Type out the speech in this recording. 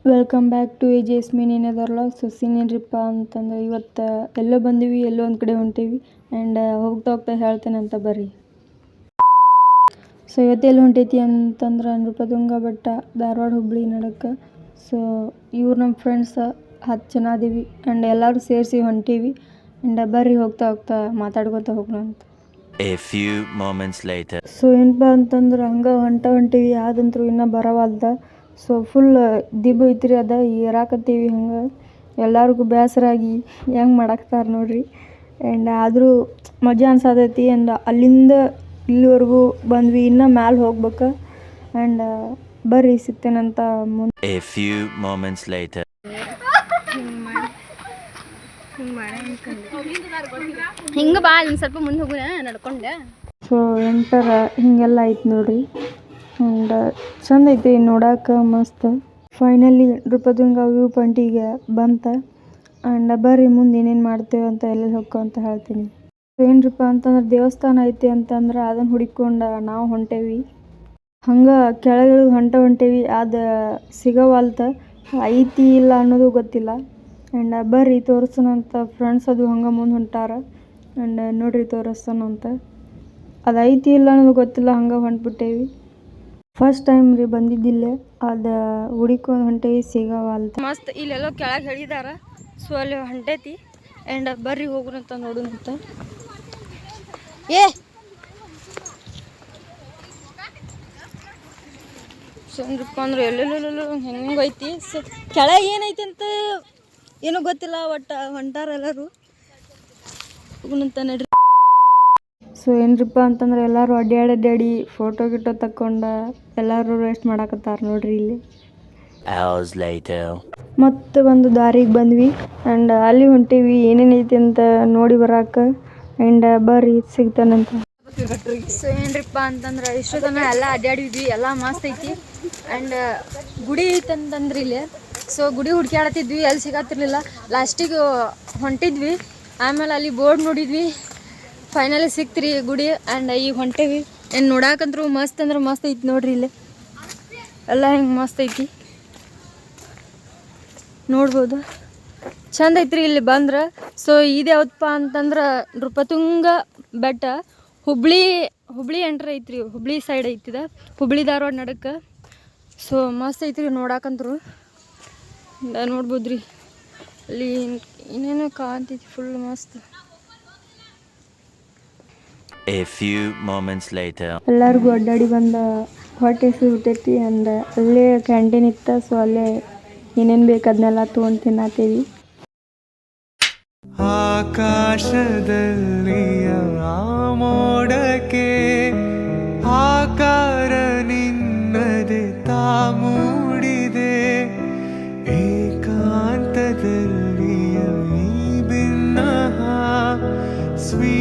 Welcome back to Jasmine ಏನಿದಾರಲ್ಲ so scene ಏನ್ರಿಪ್ಪ ಅಂತಂದ್ರೆ ಇವತ್ತು ಎಲ್ಲೋ ಬಂದೀವಿ ಎಲ್ಲೋ ಒಂದು ಕಡೆ ಹೊಂಟೀವಿ ಆ್ಯಂಡ್ ಹೋಗ್ತಾ ಹೋಗ್ತಾ ಹೇಳ್ತೇನೆ ಅಂತ ಬರ್ರಿ. ಸೊ ಇವತ್ತು ಎಲ್ಲಿ ಹೊಂಟೈತಿ ಅಂತಂದ್ರೆ ನೃಪತುಂಗ ಬೆಟ್ಟ ಧಾರವಾಡ ಹುಬ್ಬಳ್ಳಿ ನಡಕ್ಕೆ. ಸೊ ಇವ್ರು ನಮ್ಮ ಫ್ರೆಂಡ್ಸ್ 10 ಜನ ಅದೀವಿ ಆ್ಯಂಡ್ ಎಲ್ಲರೂ ಸೇರಿಸಿ ಹೊಂಟೀವಿ ಆ್ಯಂಡ್ ಬರ್ರಿ ಹೋಗ್ತಾ ಹೋಗ್ತಾ ಮಾತಾಡ್ಕೊತ ಹೋಗೋಣ ಅಂತ. A few moments later. So ಏನಪ್ಪ ಅಂತಂದ್ರೆ ಹಂಗೆ ಹೊಂಟೀವಿ ಆದಂತರೂ ಇನ್ನೂ ಬರವಲ್ದ. ಸೊ ಫುಲ್ ದಿಬ್ಬ ಐತ್ರಿ, ಅದ ಏರಾಕತ್ತೀವಿ. ಹಂಗೆ ಎಲ್ಲರಿಗೂ ಬೇಸರಾಗಿ ಹೆಂಗೆ ಮಾಡಾಕ್ತಾರೆ ನೋಡ್ರಿ. ಆ್ಯಂಡ್ ಆದರೂ ಮಜಾ ಅನ್ಸತೈತಿ. ಆ್ಯಂಡ್ ಅಲ್ಲಿಂದ ಇಲ್ಲಿವರೆಗೂ ಬಂದ್ವಿ, ಇನ್ನೂ ಮ್ಯಾಲೆ ಹೋಗ್ಬೇಕು. ಆ್ಯಂಡ್ ಬರ್ರಿ ಸಿಗ್ತೇನಂತ ಮುಂದೆ. A few moments later. ಹಿಂಗೆ ಬಾ ಒಂದು ಸ್ವಲ್ಪ ಮುಂದೆ ಹೋಗೋಣ ನಡ್ಕೊಂಡೆ. ಸೊ ಎಂಟರ ಹಿಂಗೆಲ್ಲ ಐತೆ ನೋಡ್ರಿ. ಆ್ಯಂಡ್ ಚಂದ ಐತಿ ನೋಡಕ್ಕೆ, ಮಸ್ತ್. ಫೈನಲಿ ನೃಪತುಂಗ ವ್ಯೂ ಪಾಯಿಂಟಿಗೆ ಬಂತ. ಆ್ಯಂಡ್ ಬರ್ರಿ ಮುಂದೆ ಏನೇನು ಮಾಡ್ತೇವೆ ಅಂತ ಎಲ್ಲೆಲ್ಲಿ ಹೋಗ್ಕೊ ಅಂತ ಹೇಳ್ತೀನಿ. ಏನ್ರಿಪ್ಪ ಅಂತಂದ್ರೆ ದೇವಸ್ಥಾನ ಐತಿ ಅಂತಂದ್ರೆ ಅದನ್ನು ಹುಡ್ಕೊಂಡು ನಾವು ಹೊಂಟೇವಿ. ಹಂಗೆ ಕೆಳಗೆ ಹೊಂಟೇವಿ, ಅದು ಸಿಗವಲ್ತ, ಐತಿ ಇಲ್ಲ ಅನ್ನೋದು ಗೊತ್ತಿಲ್ಲ. ಆ್ಯಂಡ್ ಬರ್ರಿ ತೋರಿಸ್ತಾನಂತ ಫ್ರೆಂಡ್ಸ್ ಅದು ಹಂಗೆ ಮುಂದೆ ಹೊಂಟಾರ. ಆ್ಯಂಡ್ ನೋಡ್ರಿ ತೋರಿಸ್ತಾನಂತ, ಅದು ಐತಿ ಇಲ್ಲ ಅನ್ನೋದು ಗೊತ್ತಿಲ್ಲ, ಹಂಗೆ ಹೊಂಟ್ಬಿಟ್ಟೇವಿ. ಫಸ್ಟ್ ಟೈಮ್ ರೀ ಬಂದಿದ್ದಿಲ್ಲೇ, ಅದು ಹುಡುಕೊಂಡು ಹೊಂಟೇವಿ, ಸಿಗವಲ್ತ. ಮಸ್ತ್ ಇಲ್ಲೆಲ್ಲೋ ಕೆಳಗೆ ಹೇಳಿದಾರ. ಸೊ ಅಲ್ಲಿ ಹೊಂಟೈತಿ ಆ್ಯಂಡ್ ಬರ್ರಿ ಹೋಗೋಣಂತ ನೋಡೋಣಂತ. ಏನಪ್ಪ ಅಂದ್ರೆ ಎಲ್ಲೆಲ್ಲೆಲ್ಲೋ ಹೆಂಗೆ ಐತಿ. ಸೊ ಕೆಳಗೆ ಏನೈತಿ ಅಂತ ಏನೂ ಗೊತ್ತಿಲ್ಲ, ಒಟ್ಟು ಹೊಂಟಾರ ಎಲ್ಲರೂ ಹೋಗೋಣಂತ ನಡ್ರಿ. ಸೊ ಏನ್ರಿಪ್ಪ ಅಂತಂದ್ರೆ ಎಲ್ಲರೂ ಅಡ್ಡಾಡಿ ಫೋಟೋ ಗಿಟೋ ತಕ್ಕೊಂಡು ಎಲ್ಲರೂ ರೆಸ್ಟ್ ಮಾಡಾಕತ್ತಾರ ನೋಡ್ರಿ ಇಲ್ಲಿ. Hours later. ಮತ್ತೆ ಒಂದು ದಾರಿಗೆ ಬಂದ್ವಿ ಆ್ಯಂಡ್ ಅಲ್ಲಿ ಹೊಂಟೀವಿ ಏನೇನೈತಿ ಅಂತ ನೋಡಿ ಬರಾಕ. ಆ್ಯಂಡ್ ಬರ್ರಿ ಸಿಗ್ತಾನಂತ. ಸೊ ಏನ್ರಿಪ್ಪ ಅಂತಂದ್ರೆ ಇಷ್ಟು ತನಕ ಎಲ್ಲ ಅಡ್ಡಾಡಿದ್ವಿ, ಎಲ್ಲ ಮಸ್ತ್ ಐತಿ. ಆ್ಯಂಡ್ ಗುಡಿ ಐತಿ ಅಂತಂದ್ರೆ ಇಲ್ಲಿ. ಸೊ ಗುಡಿ ಹುಡ್ಕ್ಯಾಡತ್ತಿದ್ವಿ, ಎಲ್ಲಿ ಸಿಗತ್ತಿರ್ಲಿಲ್ಲ. ಲಾಸ್ಟಿಗೆ ಹೊಂಟಿದ್ವಿ, ಆಮೇಲೆ ಅಲ್ಲಿ ಬೋರ್ಡ್ ನೋಡಿದ್ವಿ, ಫೈನಲಿ ಸಿಕ್ತ್ರಿ ಗುಡಿ. ಆ್ಯಂಡ್ ಈಗ ಹೊಂಟೇವಿ. ಏನು ನೋಡಾಕಂತ್ರು ಮಸ್ತ್ ಅಂದ್ರೆ ಮಸ್ತ್ ಐತಿ ನೋಡ್ರಿ ಇಲ್ಲಿ ಎಲ್ಲ ಹೆಂಗೆ ಮಸ್ತ್ ಐತಿ ನೋಡ್ಬೋದು, ಚಂದ ಐತ್ರಿ ಇಲ್ಲಿ ಬಂದ್ರೆ. ಸೊ ಇದು ಯಾವತ್ತಪ್ಪ ಅಂತಂದ್ರೆ ನೃಪತುಂಗ ಬೆಟ್ಟ ಹುಬ್ಳಿ ಎಂಟ್ರ್ ಐತ್ರಿ, ಹುಬ್ಳಿ ಸೈಡ್ ಐತಿದ, ಹುಬ್ಳಿ ಧಾರವಾಡ ನಡಕ್ಕೆ. ಸೊ ಮಸ್ತ್ ಐತ್ರಿ ನೋಡಾಕಂತ್ರು, ನೋಡ್ಬೋದ್ರಿ ಅಲ್ಲಿ ಇನ್ನೇನೋ ಕಾಣ್ತೈತಿ ಫುಲ್ ಮಸ್ತ್. A few moments later. ಎಲ್ಲರಿಗೂ ಅಡ್ಡಾಡಿ ಬಂದ ಹೊಟ್ಟೆ ಬಿಟ್ಟೈತಿ. ಆ್ಯಂಡ್ ಅಲ್ಲೇ ಕ್ಯಾಂಟೀನ್ ಇತ್ತು, ಸೊ ಅಲ್ಲೇ ಏನೇನು ಬೇಕು ಅದನ್ನೆಲ್ಲ ತೊಗೊಂಡು ತಿನ್ನತ್ತೀವಿ. ಆಕಾಶದಲ್ಲಿಯ ಮೋಡಕ್ಕೆ ಆಕಾರ ನಿನ್ನದೆ ಮೂಡಿದೆ, ಏಕಾಂತದಲ್ಲಿಯ ಈ ಭಿನ್ನ ಸ್ವೀ